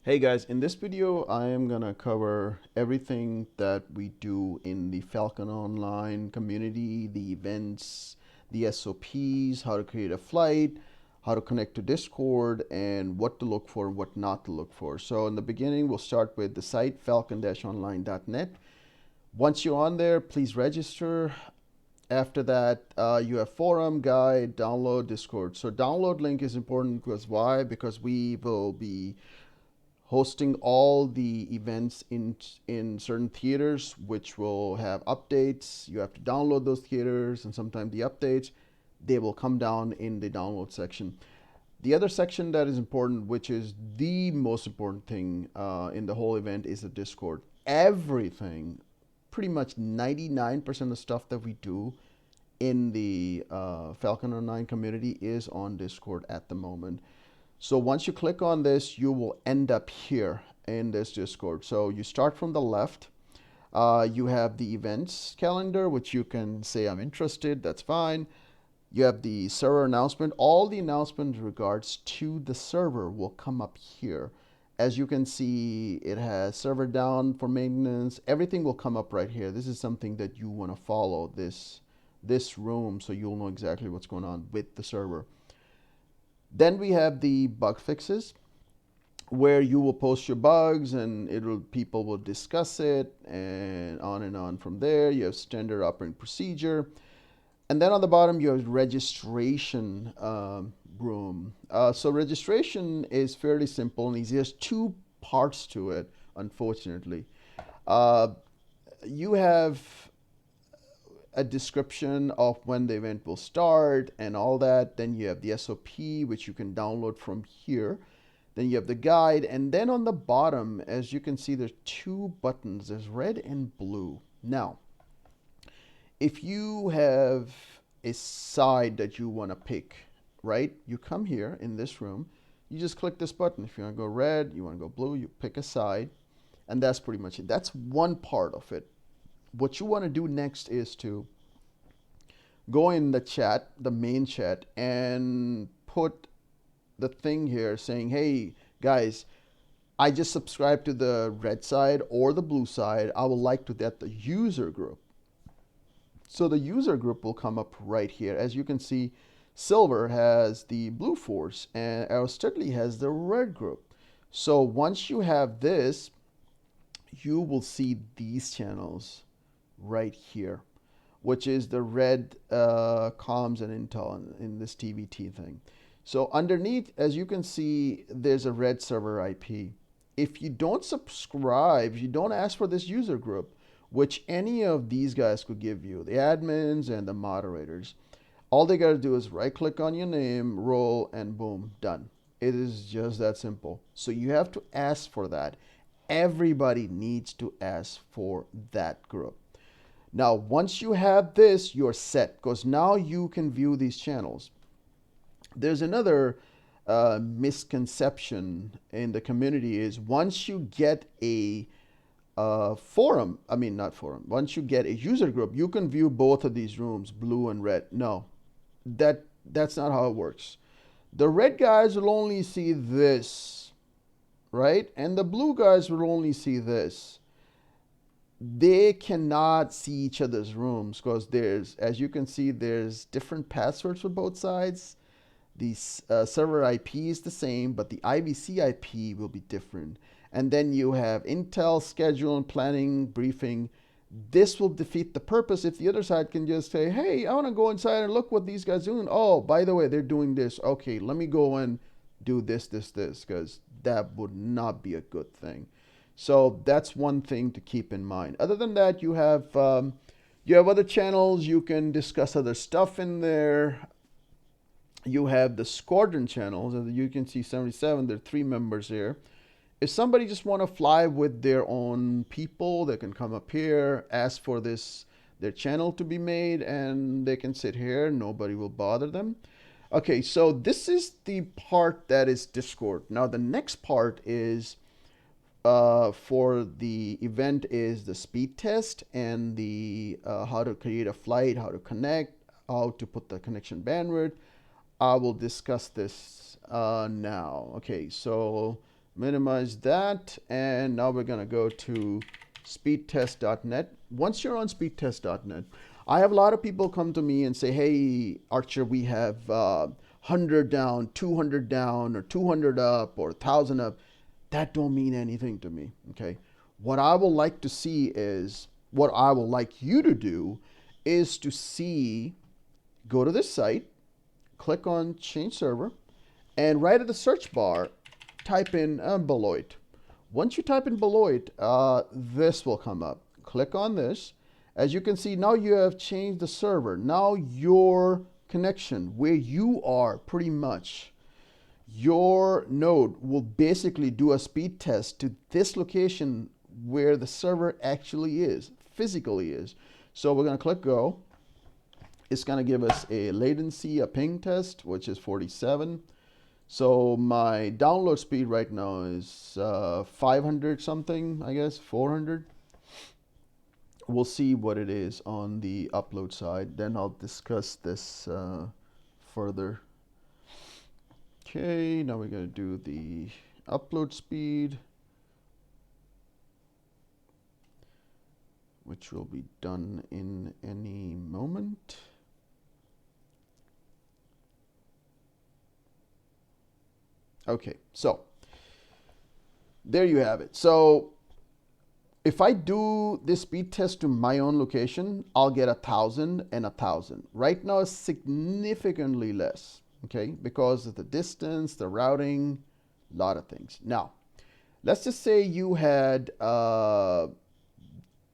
Hey guys, in this video I am gonna cover everything that we do in the Falcon Online community, the events, the SOPs, how to create a flight, how to connect to Discord, and what to look for and what not to look for. So in the beginning, we'll start with the site falcon-online.net. Once you're on there, please register. After that, you have forum, guide, download, Discord. So download link is important because why? Because we will be hosting all the events in certain theaters, which will have updates. You have to download those theaters, and sometimes the updates they will come down in the download section. The other section that is important, which is the most important thing in the whole event, is the Discord. Everything, pretty much 99% of the stuff that we do in the Falcon Online community is on Discord at the moment. So once you click on this, you will end up here in this Discord. So you start from the left. You have the events calendar, which you can say I'm interested. That's fine. You have the server announcement. All the announcements in regards to the server will come up here. As you can see, it has server down for maintenance. Everything will come up right here. This is something that you want to follow, this room, so you'll know exactly what's going on with the server. Then we have the bug fixes, where you will post your bugs and people will discuss it and on from there. You have standard operating procedure. And then on the bottom, you have registration room. So registration is fairly simple and easy. There's two parts to it, unfortunately. Uh, you have a description of when the event will start and all that. Then you have the SOP, which you can download from here. Then you have the guide. And then on the bottom, as you can see, there's two buttons. There's red and blue. Now, if you have a side that you want to pick, right? You come here in this room. You just click this button. If you want to go red, you want to go blue, you pick a side. And that's pretty much it. That's one part of it. What you want to do next is to go in the chat, the main chat, and put the thing here saying, hey, guys, I just subscribed to the red side or the blue side. I would like to get the user group. So the user group will come up right here. As you can see, Silver has the blue force and Aristotely has the red group. So once you have this, you will see these channels right here, which is the red comms and intel in this TvT thing. So underneath, as you can see, there's a red server IP. If you don't subscribe, you don't ask for this user group, which any of these guys could give you, the admins and the moderators, all they got to do is right click on your name, role, and boom, done. It is just that simple. So you have to ask for that. Everybody needs to ask for that group. Now, once you have this, you're set, because now you can view these channels. There's another misconception in the community is once you get a forum, I mean, not forum, once you get a user group, you can view both of these rooms, blue and red. No, that's not how it works. The red guys will only see this, right? And the blue guys will only see this. They cannot see each other's rooms because there's, as you can see, there's different passwords for both sides. The server IP is the same, but the IVC IP will be different. And then you have intel, schedule, and planning, briefing. This will defeat the purpose if the other side can just say, hey, I want to go inside and look what these guys are doing. Oh, by the way, they're doing this. Okay, let me go and do this, because that would not be a good thing. So that's one thing to keep in mind. Other than that, you have other channels. You can discuss other stuff in there. You have the squadron channels. As you can see, 77. There are 3 members here. If somebody just want to fly with their own people, they can come up here, ask for their channel to be made, and they can sit here. Nobody will bother them. Okay, so this is the part that is Discord. Now the next part is for the event is the speed test and the how to create a flight, how to connect, how to put the connection bandwidth. I will discuss this now. Okay, so Minimize that, and now we're going to go to speedtest.net. Once you're on speedtest.net, I have a lot of people come to me and say, hey, Archer, we have 100 down, 200 down, or 200 up, or 1,000 up. That don't mean anything to me, okay? What I would like to see is, what I would like you to do is to see, go to this site, click on change server, and right at the search bar, type in Beloit. Once you type in Beloit, this will come up. Click on this. As you can see, now you have changed the server. Now your connection, where you are pretty much, your node will basically do a speed test to this location where the server actually is, physically is. So we're going to click go. It's going to give us a latency, a ping test, which is 47. So my download speed right now is 500 something, I guess, 400. We'll see what it is on the upload side. Then I'll discuss this further. Okay, now we're going to do the upload speed, which will be done in any moment. Okay, so there you have it. So if I do this speed test to my own location, I'll get 1,000 and 1,000. Right now it's significantly less, okay, because of the distance, the routing, a lot of things. Now, let's just say you had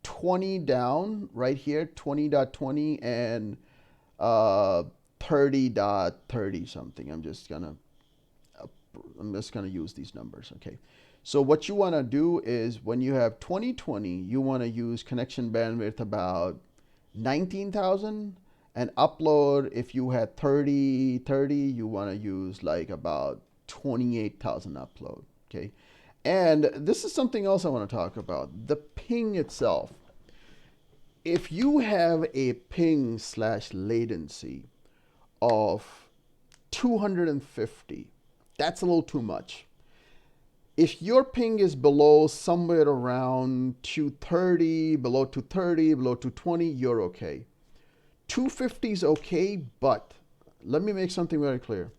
20 down right here, 20.20 and 30.30 something. I'm just gonna use these numbers, okay? So what you want to do is when you have 2020, you want to use connection bandwidth about 19,000, and upload, if you had 30, you want to use like about 28,000 upload, okay? And this is something else I want to talk about, the ping itself. If you have a ping / latency of 250, that's a little too much. If your ping is below somewhere around 230, below 230, below 220, you're okay. 250 is okay, but let me make something very clear.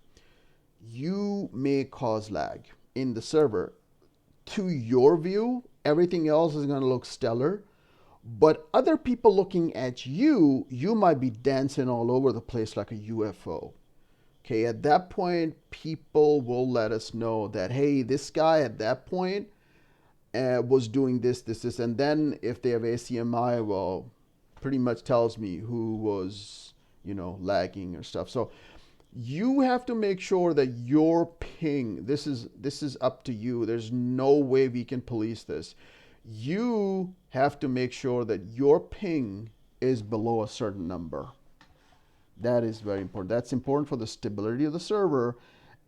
You may cause lag in the server. To your view, everything else is going to look stellar, but other people looking at you, you might be dancing all over the place like a UFO. Okay, at that point, people will let us know that, hey, this guy at that point was doing this, and then if they have ACMI, well, pretty much tells me who was, lagging or stuff. So you have to make sure that your ping, this is up to you. There's no way we can police this. You have to make sure that your ping is below a certain number. That is very important. That's important for the stability of the server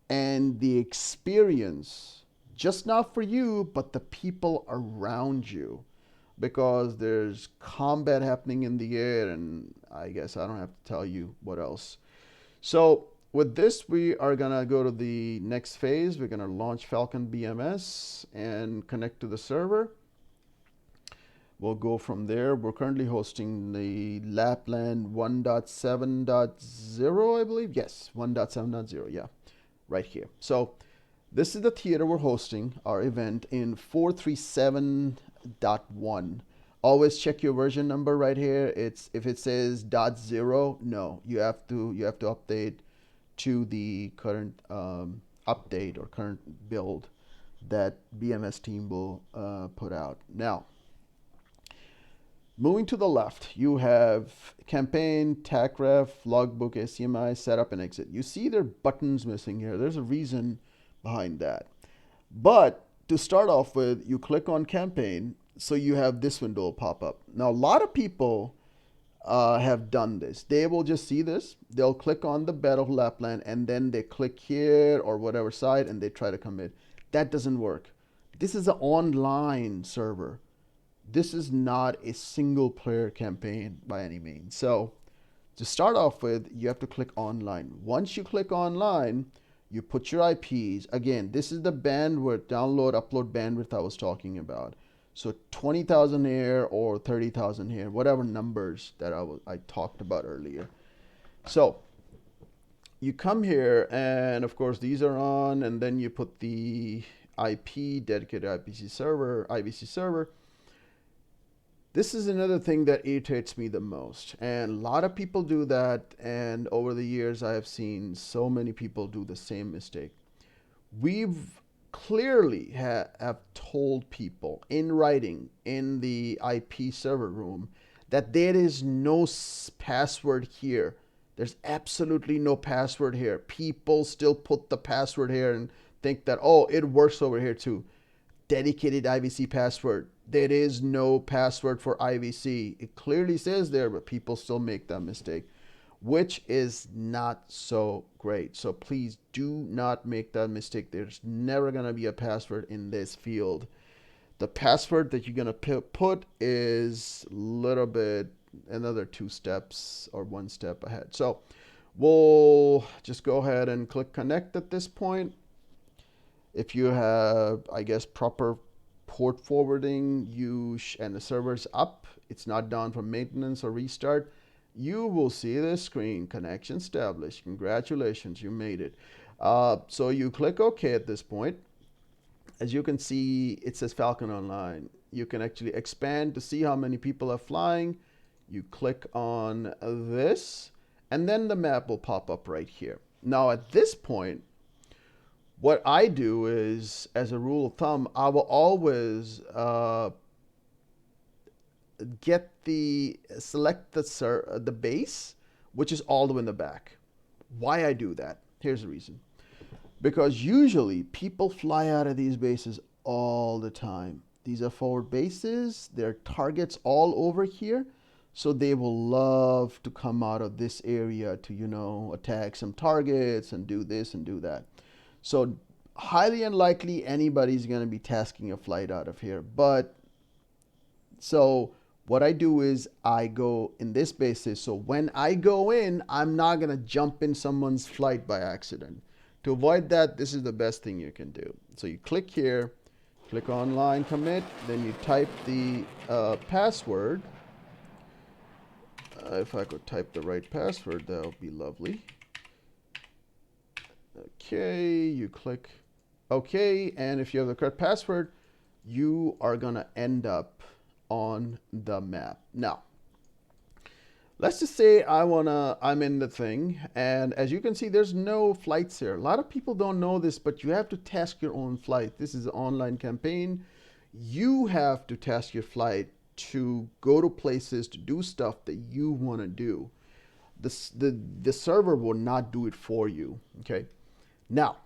and the experience, just not for you, but the people around you, because there's combat happening in the air, and I guess I don't have to tell you what else. So with this, we are going to go to the next phase. We're going to launch Falcon BMS and connect to the server. We'll go from there. We're currently hosting the Lapland 1.7.0, I believe. Yes, 1.7.0, yeah, right here. So this is the theater we're hosting our event in 437.1. Always check your version number right here. If it says .0, no, you have to update to the current update or current build that BMS team will put out. Now, moving to the left, you have campaign, TACREF, logbook, ACMI, setup, and exit. You see there are buttons missing here. There's a reason behind that. But to start off with, you click on campaign, so you have this window pop up. Now, a lot of people have done this. They will just see this. They'll click on the Battle of Lapland, and then they click here or whatever side, and they try to commit. That doesn't work. This is an online server. This is not a single player campaign by any means. So to start off with, you have to click online. Once you click online, You put your IPs. Again, this is the bandwidth, download, upload bandwidth I was talking about. So 20,000 here or 30,000 here, whatever numbers that I talked about earlier. So you come here, and of course these are on, and then you put the IP, dedicated IPC server, IBC server. This is another thing that irritates me the most, and a lot of people do that, and over the years I have seen so many people do the same mistake. We've clearly have told people in writing in the IP server room that there is no password here. There's absolutely no password here. People still put the password here and think that, oh, it works over here too. Dedicated IVC password. There is no password for IVC. It clearly says there, but people still make that mistake, which is not so great. So please do not make that mistake. There's never going to be a password in this field. The password that you're going to put is a little bit another 2 steps or 1 step ahead. So we'll just go ahead and click connect at this point. If you have, I guess, proper port forwarding, and the server's up, it's not down for maintenance or restart, you will see this screen, connection established. Congratulations, you made it. So you click OK at this point. As you can see, it says Falcon Online. You can actually expand to see how many people are flying. You click on this, and then the map will pop up right here. Now at this point, what I do is, as a rule of thumb, I will always select the base, which is all the way in the back. Why I do that? Here's the reason. Because usually people fly out of these bases all the time. These are forward bases. There are targets all over here. So they will love to come out of this area to, you know, attack some targets and do this and do that. So highly unlikely anybody's going to be tasking a flight out of here. But so what I do is I go in this basis. So when I go in, I'm not going to jump in someone's flight by accident. To avoid that, this is the best thing you can do. So you click here, click online commit, then you type the password. If I could type the right password, that would be lovely. Okay, you click OK, and if you have the correct password, you are going to end up on the map. Now, let's just say I'm in the thing, and as you can see, there's no flights here. A lot of people don't know this, but you have to task your own flight. This is an online campaign. You have to task your flight to go to places, to do stuff that you want to do. The server will not do it for you. Okay. Now,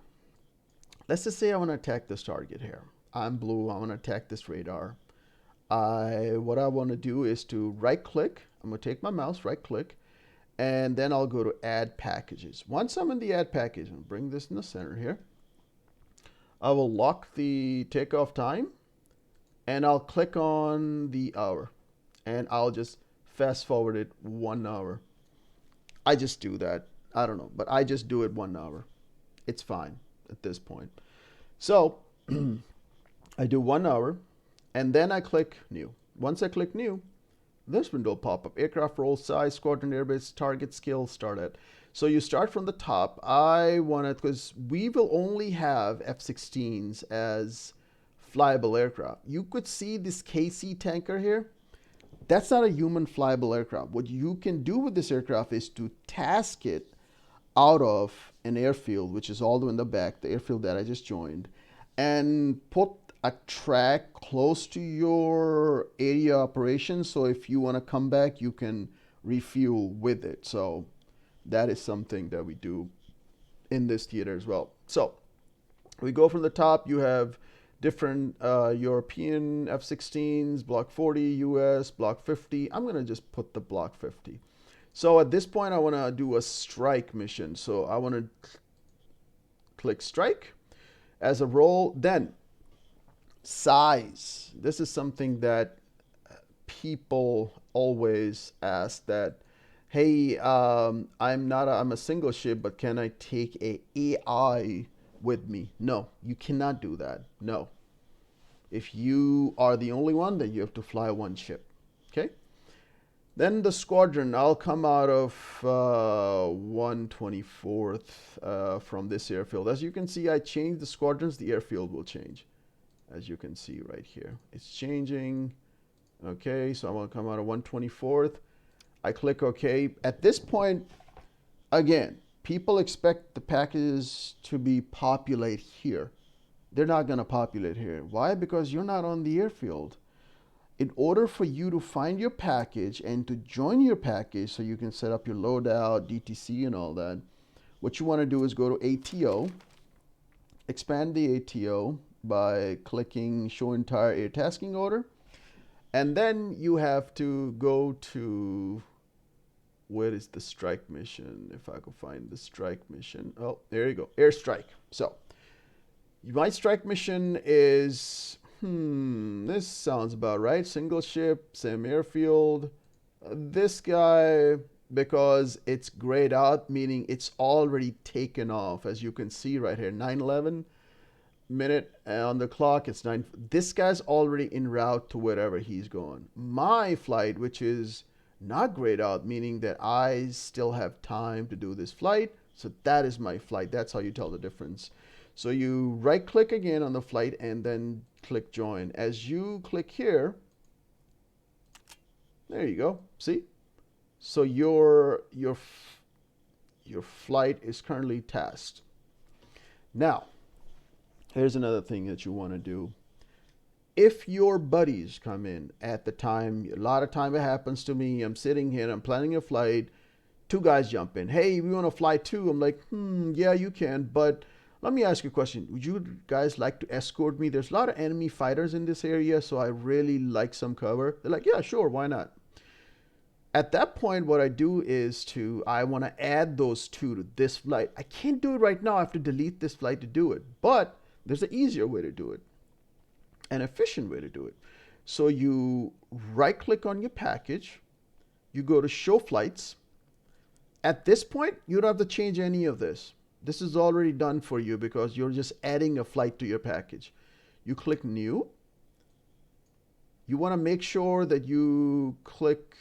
let's just say I want to attack this target here. I'm blue. I want to attack this radar. What I want to do is to right click. I'm going to take my mouse, right click, and then I'll go to add packages. Once I'm in the add package, I'll bring this in the center here. I will lock the takeoff time, and I'll click on the hour, and I'll just fast forward it 1 hour. I just do that. I don't know, but I just do it 1 hour. It's fine at this point. So I do 1 hour, and then I click new. Once I click new, this window will pop up. Aircraft role, size, squadron, airbase, target, skill, start at. So you start from the top. I want it because we will only have F-16s as flyable aircraft. You could see this KC tanker here. That's not a human flyable aircraft. What you can do with this aircraft is to task it out of an airfield, which is all the way in the back, the airfield that I just joined, and put a track close to your area operations. So if you want to come back, you can refuel with it. So that is something that we do in this theater as well. So we go from the top. You have different European F-16s, Block 40, US, Block 50. I'm going to just put the Block 50. So at this point, I want to do a strike mission. So I want to click strike as a role. Then size. This is something that people always ask, that hey, I'm a single ship, but can I take a AI with me? No, you cannot do that. No. If you are the only one, then you have to fly one ship. Okay? Then the squadron, I'll come out of 124th from this airfield. As you can see, I changed the squadrons, the airfield will change. As you can see right here, it's changing. Okay, so I want to come out of 124th. I click OK. At this point, again, people expect the packages to be populate here. They're not going to populate here. Why? Because you're not on the airfield. In order for you to find your package and to join your package so you can set up your loadout, DTC, and all that, what you want to do is go to ATO, expand the ATO by clicking Show Entire Air Tasking Order, and then you have to go to, where is the strike mission? If I could find the strike mission. Oh, there you go, airstrike. So my strike mission is, this sounds about right. Single ship, same airfield. This guy, because it's grayed out, meaning it's already taken off. As you can see right here, 9:11 minute on the clock. It's 9. This guy's already en route to wherever he's going. My flight, which is not grayed out, meaning that I still have time to do this flight. So that is my flight. That's how you tell the difference. So you right click again on the flight and then click join. As you click here, there you go. See? So your flight is currently tasked. Now, here's another thing that you want to do. If your buddies come in at the time, a lot of time it happens to me. I'm sitting here, I'm planning a flight. Two guys jump in. Hey, we want to fly too. I'm like, yeah, you can, but let me ask you a question. Would you guys like to escort me? There's a lot of enemy fighters in this area, so I really like some cover. They're like, yeah, sure, why not? At that point, what I do is I want to add those two to this flight. I can't do it right now. I have to delete this flight to do it. But there's an easier way to do it, an efficient way to do it. So you right click on your package, you go to show flights. At this point, you don't have to change any of this. This is already done for you because you're just adding a flight to your package. You click new. You want to make sure that you click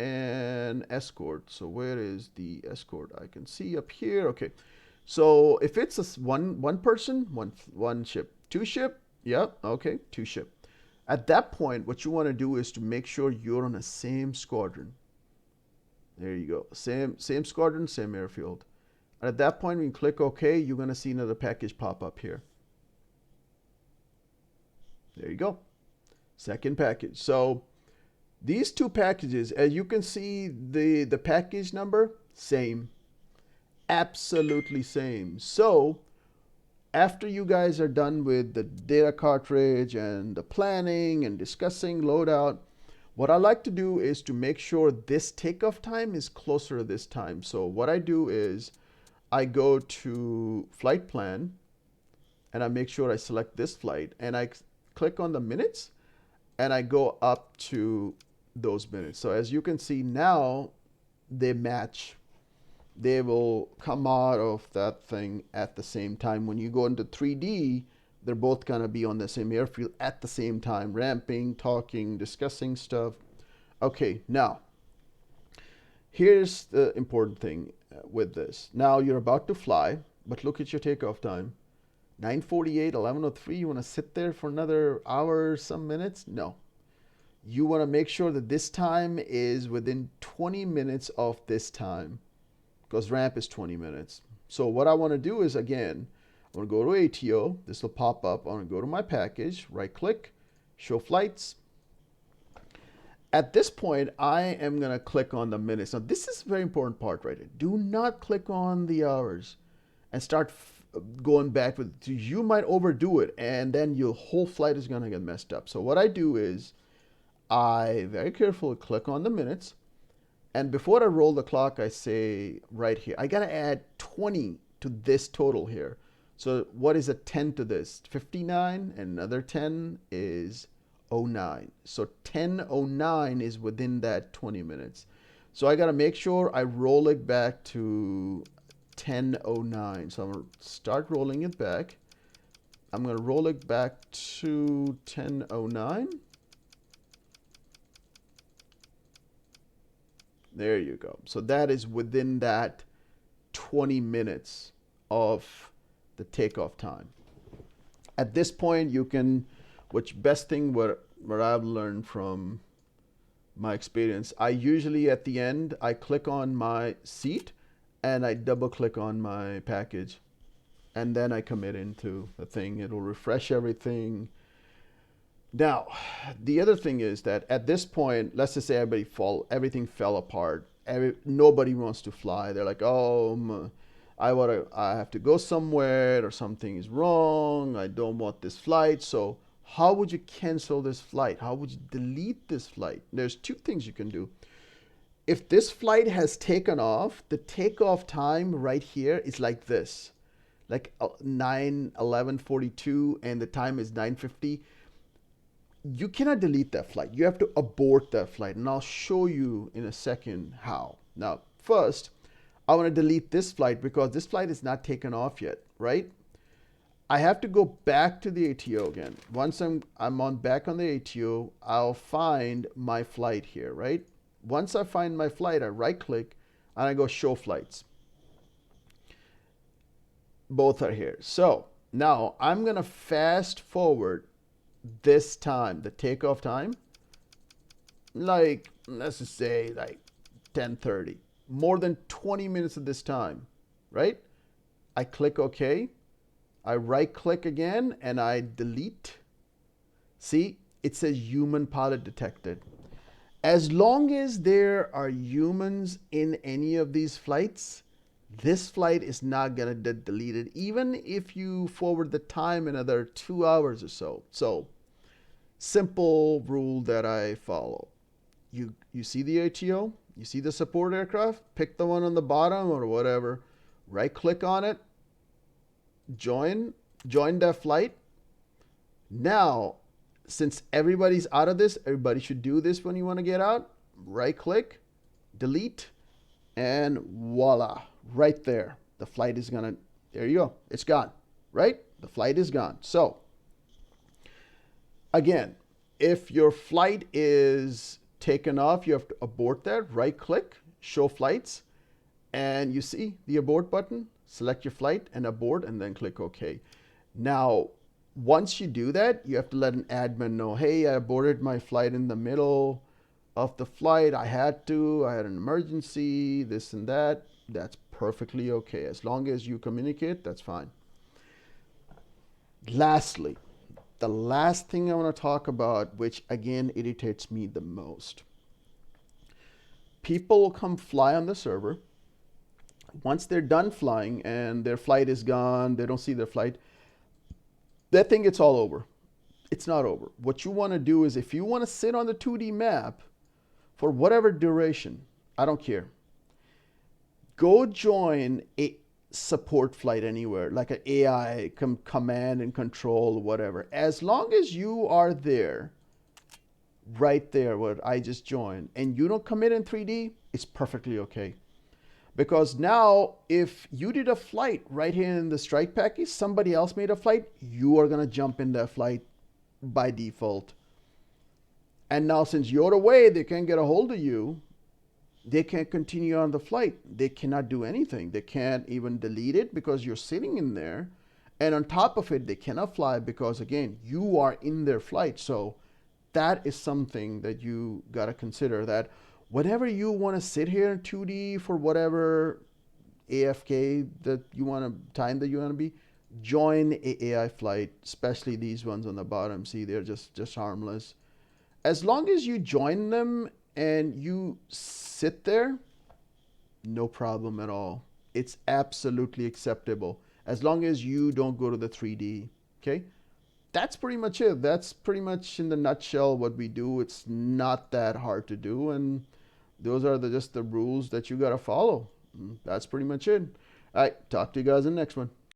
an escort. So where is the escort? I can see up here. Okay. So if it's a one person, one ship, two ship, yeah, okay, two ship. At that point, what you want to do is to make sure you're on the same squadron. There you go. Same squadron, same airfield. And at that point, when you click OK, you're going to see another package pop up here. There you go. Second package. So these two packages, as you can see, the package number, same. Absolutely same. So after you guys are done with the data cartridge and the planning and discussing loadout, what I like to do is to make sure this takeoff time is closer to this time. So what I do is I go to flight plan and I make sure I select this flight and I click on the minutes and I go up to those minutes. So as you can see now, they match. They will come out of that thing at the same time. When you go into 3D, they're both going to be on the same airfield at the same time, ramping, talking, discussing stuff. Okay, now, here's the important thing with this. Now you're about to fly, but look at your takeoff time. 9:48, 11:03, you want to sit there for another hour, some minutes? No. You want to make sure that this time is within 20 minutes of this time, because ramp is 20 minutes. So what I want to do is, again, I want to go to ATO. This will pop up. I want to go to my package, right click, show flights. At this point, I am going to click on the minutes. Now, this is a very important part right here. Do not click on the hours and start going back with it. You might overdo it, and then your whole flight is going to get messed up. So what I do is I very carefully click on the minutes. And before I roll the clock, I say right here, I got to add 20 to this total here. So what is a 10 to this? 59, and another 10 is 09. So 10:09 is within that 20 minutes. So I got to make sure I roll it back to 10:09. So I'm going to start rolling it back. I'm going to roll it back to 10:09. There you go. So that is within that 20 minutes of the takeoff time. At this point, you can, which best thing what I've learned from my experience, I usually at the end, I click on my seat and I double click on my package and then I commit into the thing. It'll refresh everything. Now, the other thing is that at this point, let's just say everything fell apart. Nobody wants to fly. They're like, oh, I have to go somewhere, or something is wrong. I don't want this flight. So how would you cancel this flight? How would you delete this flight? There's two things you can do. If this flight has taken off, the takeoff time right here is like this, like 9:11:42, and the time is 9:50. You cannot delete that flight. You have to abort that flight, and I'll show you in a second how. Now, first, I want to delete this flight because this flight is not taken off yet, right? I have to go back to the ATO again. Once I'm back on the ATO, I'll find my flight here, right? Once I find my flight, I right click and I go show flights. Both are here. So now I'm going to fast forward this time, the takeoff time, like, let's just say like 10:30, more than 20 minutes of this time, right? I click OK. I right click again and I delete. See, it says human pilot detected. As long as there are humans in any of these flights, this flight is not going to get deleted, even if you forward the time another 2 hours or so. So, simple rule that I follow. You see the ATO, you see the support aircraft, pick the one on the bottom or whatever, right click on it, join that flight. Now, since everybody's out of this, everybody should do this when you want to get out. Right click, delete, and voila, right there. The flight is gonna, there you go, it's gone, right? The flight is gone. So, again, if your flight is taken off, you have to abort that, right click, show flights, and you see the abort button, select your flight and abort, and then click OK. Now, once you do that, you have to let an admin know, hey, I aborted my flight in the middle of the flight. I had an emergency, this and that. That's perfectly okay. As long as you communicate, that's fine. Lastly, the last thing I want to talk about, which again irritates me the most. People will come fly on the server. Once they're done flying and their flight is gone, they don't see their flight, they think it's all over. It's not over. What you want to do is, if you want to sit on the 2D map for whatever duration, I don't care, go join a support flight anywhere, like an AI command and control, whatever. As long as you are there, right there, what I just joined, and you don't commit in 3D, it's perfectly okay. Because now, if you did a flight right here in the strike package, somebody else made a flight, you are going to jump in that flight by default. And now, since you're away, they can't get a hold of you. They can't continue on the flight. They cannot do anything. They can't even delete it because you're sitting in there. And on top of it, they cannot fly because, again, you are in their flight. So that is something that you got to consider, that whenever you want to sit here in 2D for whatever AFK that you want to, time that you want to be, join a AI flight, especially these ones on the bottom. See, they're just harmless. As long as you join them and you sit there, no problem at all. It's absolutely acceptable as long as you don't go to the 3D. Okay, that's pretty much it. That's pretty much in the nutshell what we do. It's not that hard to do, and those are just the rules that you got to follow. That's pretty much it. All right, talk to you guys in the next one.